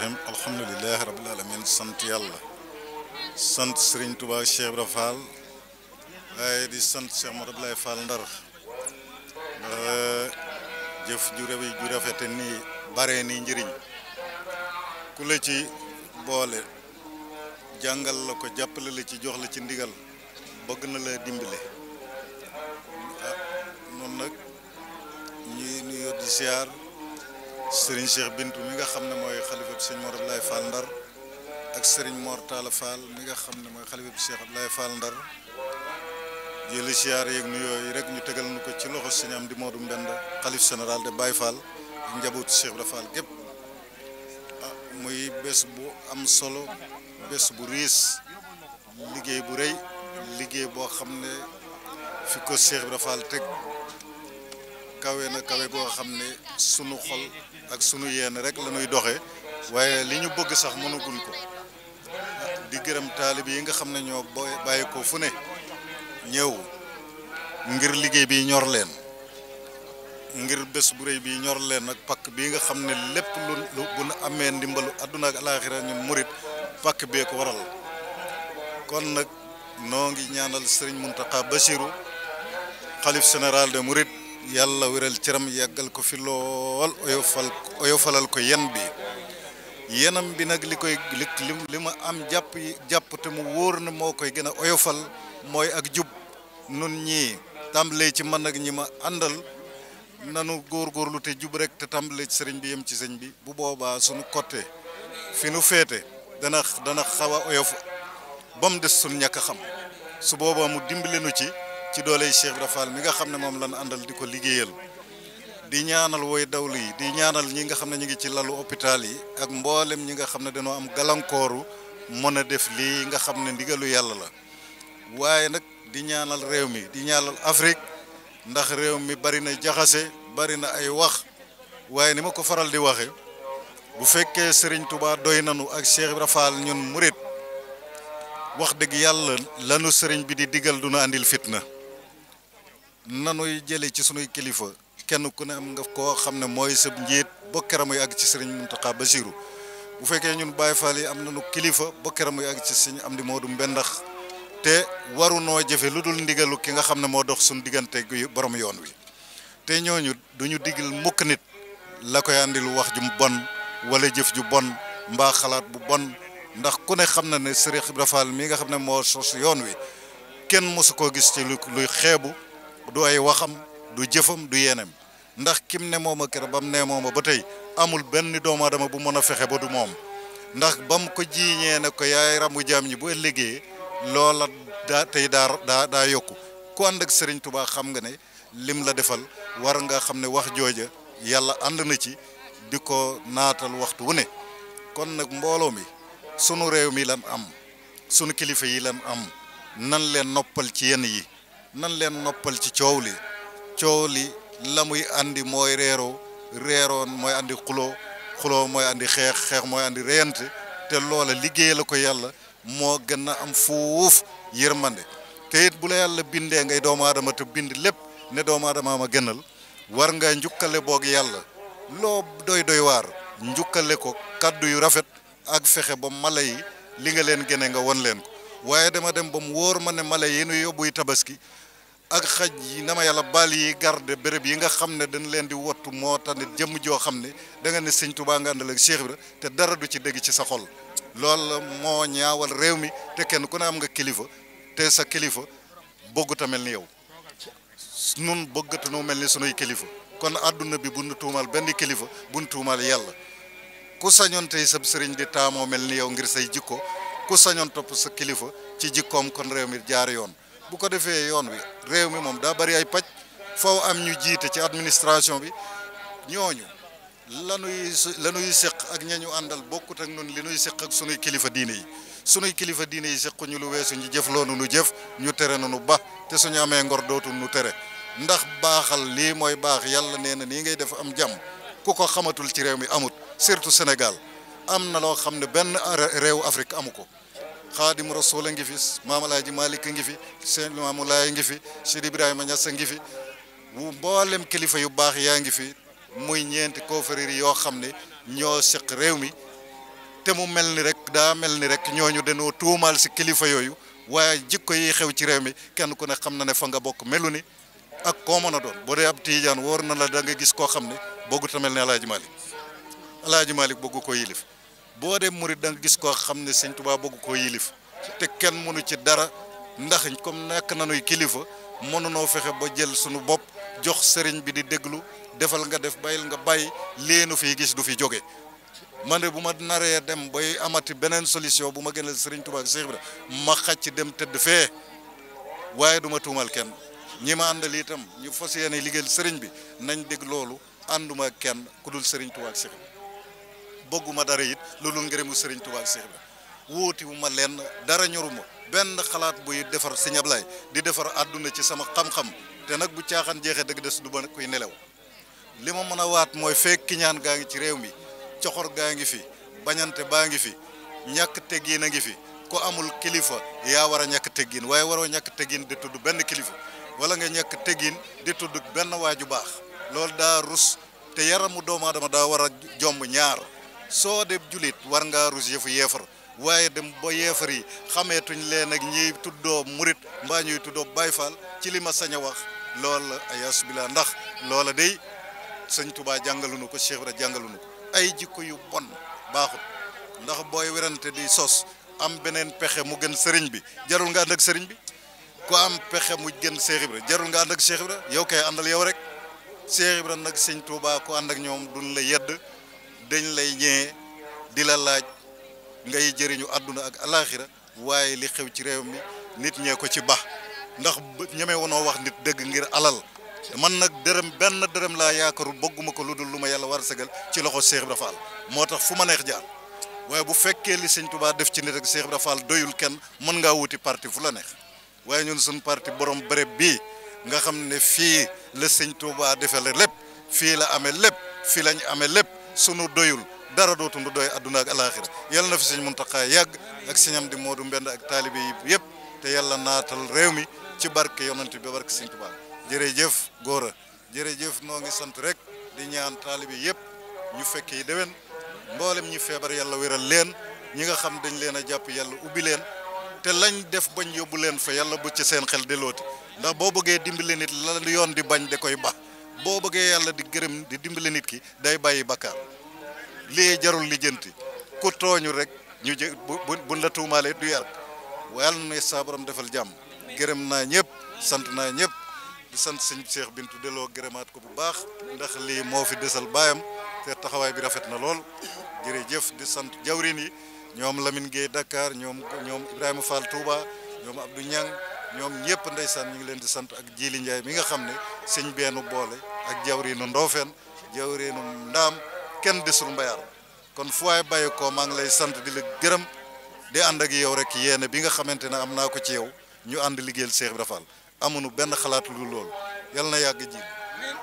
rahim alhamdulilahi rabbil alamin sant yàlla sant Serigne Touba Cheikh Ibra Fall waaye di sant Cheikh Modou Abdoulaye Fall Ndar jëf ju rafete nii bare nii njëriñ ku la ci boole jàngal la ko jàppale la ci jox la ci ndigal bëgg na la dimbale noonu nag ñuy nuyoo di siyaar Serigne Cheikh Bintu mi nga xam ne mooy xalifa bi Serigne Modou Abdoulaye Fall Ndar ak Serigne Mor Talla Fall mi nga xam ne mooy xalifa bi Cheikh Abdoulaye Fall Ndar jëli siyaar yeeg nuyoo yi rek ñu tegal nu ko ci loxo Serigne Amdi Modou Mbenda xalif général de Baye Fall ak njabootu Cheikh Ibra Fall gépp muy bés bu am solo bés bu riis liggéey bu rëy liggéey boo xam ne fi ko Cheikh Ibra Fall teg kawe na kawe goo xam ne sunu xol ak sunu yéene rek la ñuy doxe waaye li ñu bëgg sax mënaguñ ko di gërëm taalib yi nga xam ne ñoo bàyyi ko fu ne ñëw ngir liggéey bi ñor leen ngir bés bu rëy bi ñor leen ak pakk bii nga xam ne lépp lu bu nu amee ndimbalu àdduna ak alaaxira ñun murit pakk bee ko waral kon nag noo ngi ñaanal Serigne Mountakha Bassirou xalif général de murit yàlla wéral cëram yàggal ko fi lool oyofalal ko yen bi yenam bi nag li ma am jàpp te mu wóor na moo koy gën a oyofal mooy ak jub nun ñii tàmbalee ci man ak ñi ma àndal nanu góorgóorlu te jub rek te tàmbalee ci sëriñ bi yem ci sëñ bi bu boobaa suñu côté fi nu féete dana xaw a oyof ba mu des suñu ñàkk a xam su boobaa mu dimbale nu ci dooley Cheikh Ibra Fall mi nga xam ne moom lan àndal di ko liggéeyal di ñaanal woy dawlu yi di ñaanal ñi nga xam ne ñu ngi ci lalu hôpital yi ak mboolem ñi nga xam ne dañoo am gàllankooru mën a def lii nga xam ne ndigalu yàlla la waaye nag di ñaanal réew mi di ñaanal Afrique ndax réew mi bari na jaxase bari na ay wax waaye ni ma ko faral di waxe bu fekkee Serigne Touba doy nanu ak Cheikh Ibra Fall ñun murit wax dëgg yàlla lanu Serigne bi di digal du na andil fitna nanuy jële ci sunuy kilifa kenn ku ne am nga koo xam ne mooy sab njiit ba keroog muy àgg ci Serigne Mountakha Bassirou bu fekkee ñun Baye Fall yi am nañu kilifa ba keroog muy àgg ci Serigne Amdi Modou Mbendax te waru noo jëfe lu dul ndigalu ki nga xam ne moo dox suñu diggante gu borom yoon wi te ñooñu duñu digal mukk nit la koy andil wax ju bon wala jëf ju bon mbaa xalaat bu bon ndax ku ne xam na ne Serigne Ibra Fall mi nga xam ne moo sos yoon wi kenn mosu koo gis ci luy xeebu du ay waxam du jëfam du yéenem ndax kim ne mooma kër bam ne mooma ba tey amul benn doomu aadama bu mën a fexe ba du moom ndax bam ko jiiñee ne ko yaay ramu jaam ñi bu ëllëgee loola daa yokku ku ànd ak Serigne Touba xam nga ne lim la defal war nga xam ne wax jooja yàlla ànd na ci di ko naatal waxtu wu ne kon nag mbooloo mi sunu réew mi lan am sunu kilifa yi lan am nan leen noppal ci yenn yi nan leen noppal ci coow li la muy andi mooy reeroon mooy andi xuloo mooy andi xeex mooy andi reyante te loola liggéey la ko yàlla moo gën a am fuuf yërmande te it bu la yàlla bindee ngay doomu aadama te bind lépp ne doomu aadama ma gënal war nga njukkale boog yàlla loo doy waar njukkale ko kaddu yu rafet ak fexe ba mala yi li nga leen gëne nga won leen ko waaye dama dem ba mu wóor ma ne mala yi nu yóbbuy tabaski ak xaj yi na ma yàlla baal yi garde béréb yi nga xam ne dañ leen di wattu moo tax ne jëmm joo xam ne da nga ne Sëñ Tuubaa nga àndal ak Cheikh Ibra te dara du ci dégg ci sa xol loolu moo ñaawal réew mi te kenn ku ne am nga kilifa te sa kilifa bëggut a mel ni yow nun bëggatu nu mel ni sunuy kilifa kon àdduna bi bu nu tuumal benn kilifa bu nu tuumal yàlla ku sañoon tey sab sëriñ di taamoo mel ni yow ngir say jikko ku sañoon topp sa kilifa ci jikkoom kon réew mi jaar yoon bu ko defee yoon wi réew mi moom daa bari ay paj foo am ñu jiite ci administration bi ñooñu lanuy seq ak ñañu àndal bokkut ak nun li nuy seq ak sunuy kilifa diine yi sequñu lu weesu ñu jëf loonu nu jëf ñu tere nu ba te suñu amee ngor dootul nu tere ndax baaxal lii mooy baax yàlla nee na nii ngay def am jàmm ku ko xamatul ci réew mi amut surtout Sénégal am na loo xam ne benn réew Afrique amu ko Xaadim Rasul a ngi fi Maam Alaaji Malik a ngi fi Sëñ Maamu Laay ngi fi Sidi Ibrahima Ñas a ngi fi mboolem kilifa yu baax yaa ngi fi muy ñeenti confréries yoo xam ne ñoo seq réew mi te mu mel ni rek daa mel ni rek ñooñu dañoo tuumaal si kilifa yooyu waaye jikko yi xew ci réew mi kenn ku ne xam na ne fa nga bokk melu ni ak koo mën a doon boo dee ab tiijaan wóor na la da nga gis koo xam ne bëggu ta mel ne Alaaji Malik bëggu ko yilif boo dee murit da nga gis koo xam ne Sëñ Tuubaa bëggu ko yilif te kenn mënu ci dara ndax comme nekk nanuy kilifa mënunoo fexe ba jël sunu bopp jox sëriñ bi di déglu defal nga def bàyyil nga bàyyi leenu fii gis du fi jóge man de bu ma naree dem bay amati beneen solution bu ma gënal sëriñ Tuubaa ak Cheikh Ibra ma xacc dem tëdd fee waaye du ma tuumal kenn ñi ma àndal itam ñu fas yéene liggéeyal sëriñ bi nañ dégg loolu ànduma kenn ku dul sëriñ Tuubaa ak Cheikh Ibra bëgguma dara it loolu ngërëmu sëriñ Tuubaa ak Cheikh Ibra wóoti wu ma lenn dara ñoruma benn xalaat buy defar Sëñ Ablaay di defar àdduna ci sama xam-xam te nag bu caaxaan jeexee dëgg des du ba kuy nelaw li ma mën a waat mooy fekk kiñaan gaa ngi ci réew mi coxor gaa ngi fi bañante baa ngi fi ñàkk teggiin a ngi fi ko amul kilifa yaa war a ñàkk teggiin waaye waroo ñàkk teggiin di tudd benn kilifa wala nga ñàkk teggiin di tudd benn waaju baax loolu daa rus te yaramu doomu aadama daa war a jomb ñaar soo dee julit war ngaa rus yëfu yeefar waaye dem ba yeefar yi xameetuñ leen ak ñiy tuddoo murit mbaa ñuy tuddoo Baay Faal ci li ma sañ a wax loolu ayas billah ndax loola day Sëñ Tuubaa jàngaluñu ko Cheikh Ibra jàngaluñu ko ay jikko yu bon baaxut ndax booy werante di sos am beneen pexe mu gën sëriñ bi jarul nga ànd ak sëriñ bi ku am pexe mu gën Cheikh Ibra jarul nga ànd ak Cheikh Ibra yow kay àndal yow rek Cheikh Ibra nag Sëñ Tuubaa ku ànd ak ñoom duñ la yedd dañ lay ñee di la laaj ngay jëriñu àdduna ak alaaxira waaye li xew ci réew mi nit ñee ko ci baax ndax ñeme wonoo wax nit dëgg ngir alal man nag benn dërëm laa yaakaaru bëgguma ko lu dul lu ma yàlla war a sagal ci loxo Cheikh Ibra Fall moo tax fu ma neex jaar waaye bu fekkee li Sëñ Tuubaa def ci nit ak Cheikh Ibra Fall doyul kenn mën ngaa wuti parti fu la neex waaye ñun suñu parti borom béréb bii nga xam ne fii la Sëñ Tuubaa defale lépp fii la amee lépp fii lañ amee lépp sunu doyul dara dootundu doy àdduna ak alaaxira yàlla na fi Sëñ Muntaxa yàgg ak Sëñam di Moodu Mbend ak taalibe yi yëpp te yàlla naatal réew mi ci barke yonent bi barke Sëñ Tuubaa jërëjëf góora jërëjëf noo ngi sant rek di ñaan taalibe yëpp ñu fekke yi déwén mboolem ñi feebar yàlla wéral leen ñi nga xam dañ leen a jàpp yàlla ubbi leen te lañ def bañ yóbbu leen fa yàlla bu ci seen xel delooti ndax boo bëggee dimbale nit la yoon di bañ da koy ba boo bëggee yàlla di gërëm di dimbale nit ki day bàyyi bakkaar lii jarul lijjanti ku tooñu rek ñu jë buñ la tuumaalee du yàlla yàlla na saa borom defal jàmm gërëm naa ñëpp sant naa ñëpp di sant sëñ Cheikh Bintu delloo gërëmaat ko bu baax ndax lii moo fi desal baayam te taxawaay bi rafet na lool jërëjëf di sant jawrin yi ñoom Lamine Gueye Dakar ñoom Ibrahima Fall Touba ñoom Abdou Niang ñoom ñëpp ndeysaan ñu ngi leen di sant ak Jili Ndiaye mi nga xam ne sëñ beenu boole ak jawrinu Ndofeen jawrinu Ndaam kenn desul mbayaar kon fu waay bàyyi ko maa ngi lay sant di la gërëm di ànd ak yow rek yéene bi nga xamante ne am naa ko ci yow ñu ànd liggéeyal Cheikh Ibra Fall amuñu benn xalaat lu loolu yal na yàgg ji